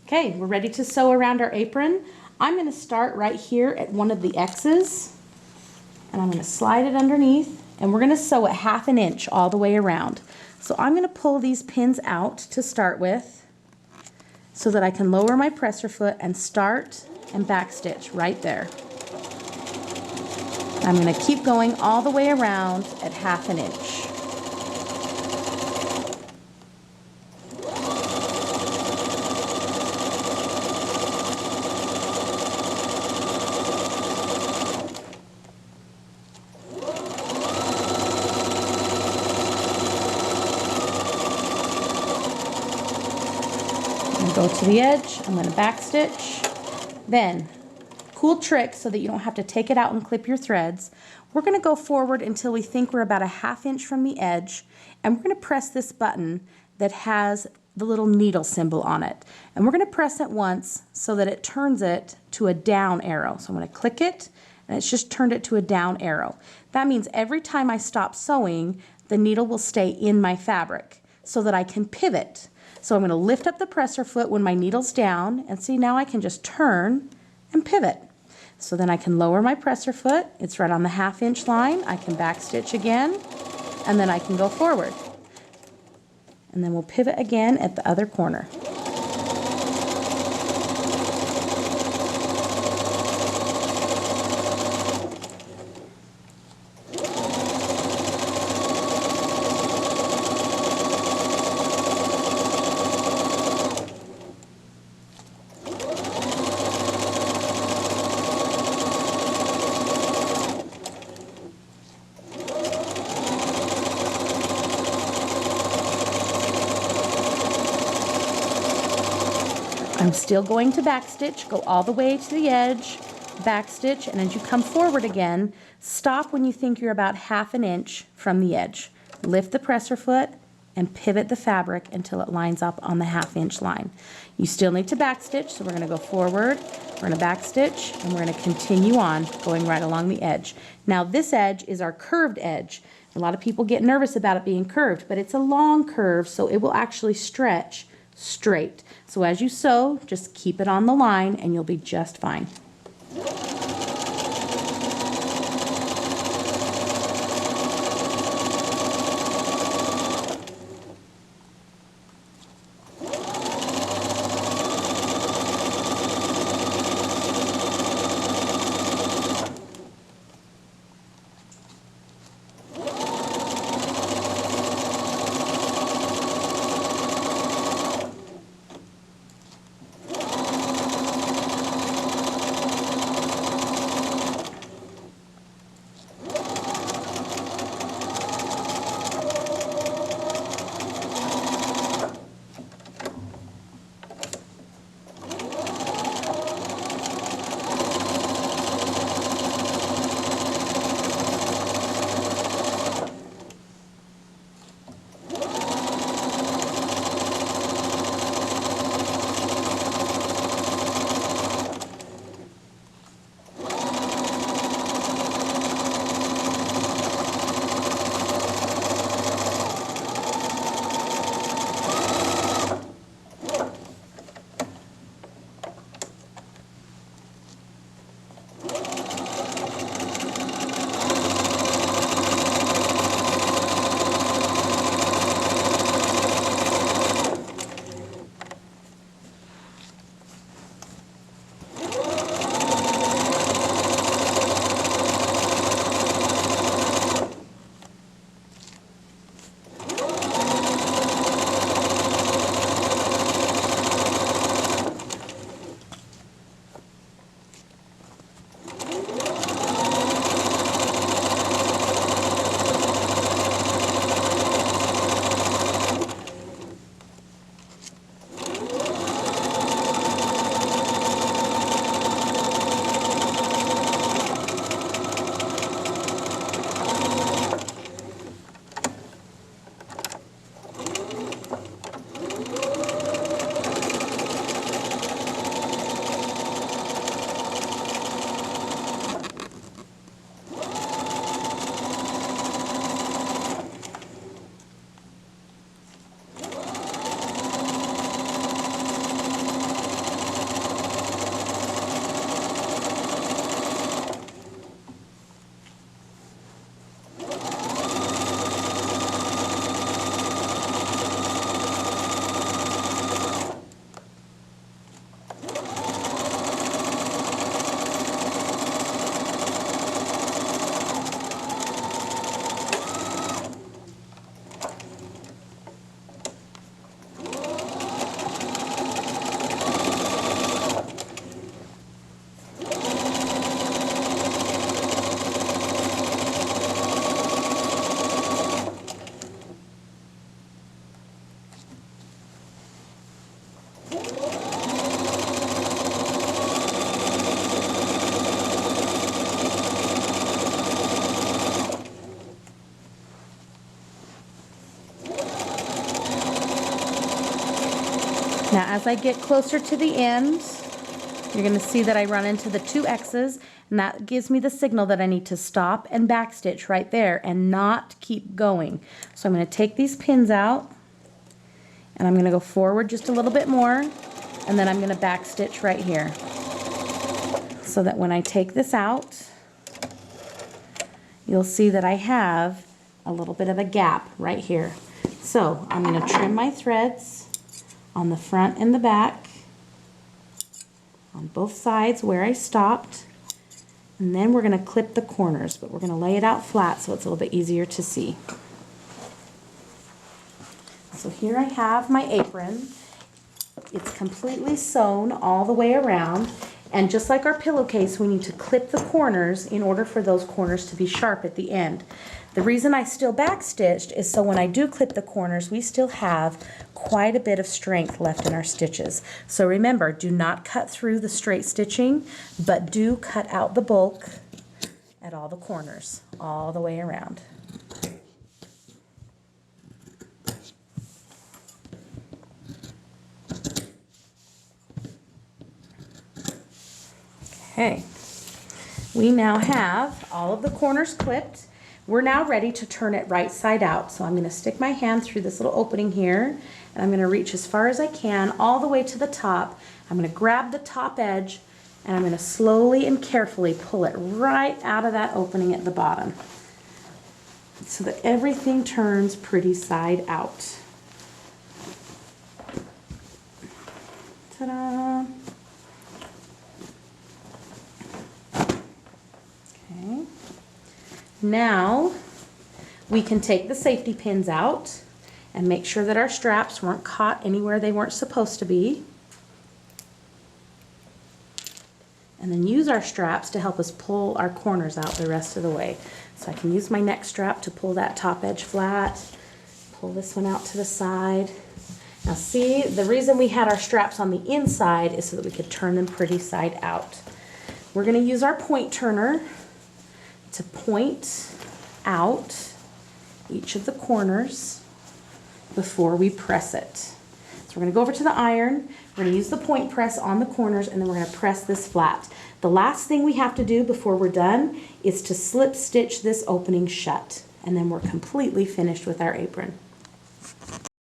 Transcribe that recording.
Okay, we're ready to sew around our apron. I'm going to start right here at one of the X's, and I'm going to slide it underneath, and we're going to sew it 1/2 inch all the way around. So I'm going to pull these pins out to start with so that I can lower my presser foot and start and back stitch right there. I'm going to keep going all the way around at 1/2 inch. Go to the edge, I'm going to back stitch. Then, cool trick so that you don't have to take it out and clip your threads. We're going to go forward until we think we're about 1/2 inch from the edge, and we're going to press this button that has the little needle symbol on it. And we're going to press it once so that it turns it to a down arrow. So I'm going to click it, and it's just turned it to a down arrow. That means every time I stop sewing, the needle will stay in my fabric so that I can pivot. So I'm going to lift up the presser foot when my needle's down, and see, now I can just turn and pivot. So then I can lower my presser foot, it's right on the 1/2 inch line, I can back stitch again, and then I can go forward. And then we'll pivot again at the other corner. I'm still going to back stitch, go all the way to the edge, back stitch, and as you come forward again, stop when you think you're about 1/2 inch from the edge. Lift the presser foot and pivot the fabric until it lines up on the 1/2 inch line. You still need to back stitch, so we're going to go forward, we're going to back stitch, and we're going to continue on going right along the edge. Now this edge is our curved edge. A lot of people get nervous about it being curved, but it's a long curve, so it will actually stretch straight. So as you sew, just keep it on the line and you'll be just fine. as I get closer to the end, you're going to see that I run into the 2 X's, and that gives me the signal that I need to stop and backstitch right there and not keep going. So I'm going to take these pins out, and I'm going to go forward just a little bit more, and then I'm going to backstitch right here. So that when I take this out, you'll see that I have a little bit of a gap right here. So I'm going to trim my threads on the front and the back, on both sides where I stopped, and then we're going to clip the corners, but we're going to lay it out flat so it's a little bit easier to see. So here I have my apron. It's completely sewn all the way around, and just like our pillowcase, we need to clip the corners in order for those corners to be sharp at the end. The reason I still backstitched is so when I do clip the corners, we still have quite a bit of strength left in our stitches. So remember, do not cut through the straight stitching, but do cut out the bulk at all the corners, all the way around. Okay, we now have all of the corners clipped. We're now ready to turn it right side out. So I'm going to stick my hand through this little opening here, and I'm going to reach as far as I can all the way to the top. I'm going to grab the top edge, and I'm going to slowly and carefully pull it right out of that opening at the bottom so that everything turns pretty side out. Ta-da! Okay. Now we can take the safety pins out and make sure that our straps weren't caught anywhere they weren't supposed to be. And then use our straps to help us pull our corners out the rest of the way. So I can use my neck strap to pull that top edge flat, pull this one out to the side. Now see, the reason we had our straps on the inside is so that we could turn them pretty side out. We're going to use our point turner to point out each of the corners before we press it. So we're going to go over to the iron, we're going to use the point press on the corners, and then we're going to press this flat. The last thing we have to do before we're done is to slip stitch this opening shut, and then we're completely finished with our apron.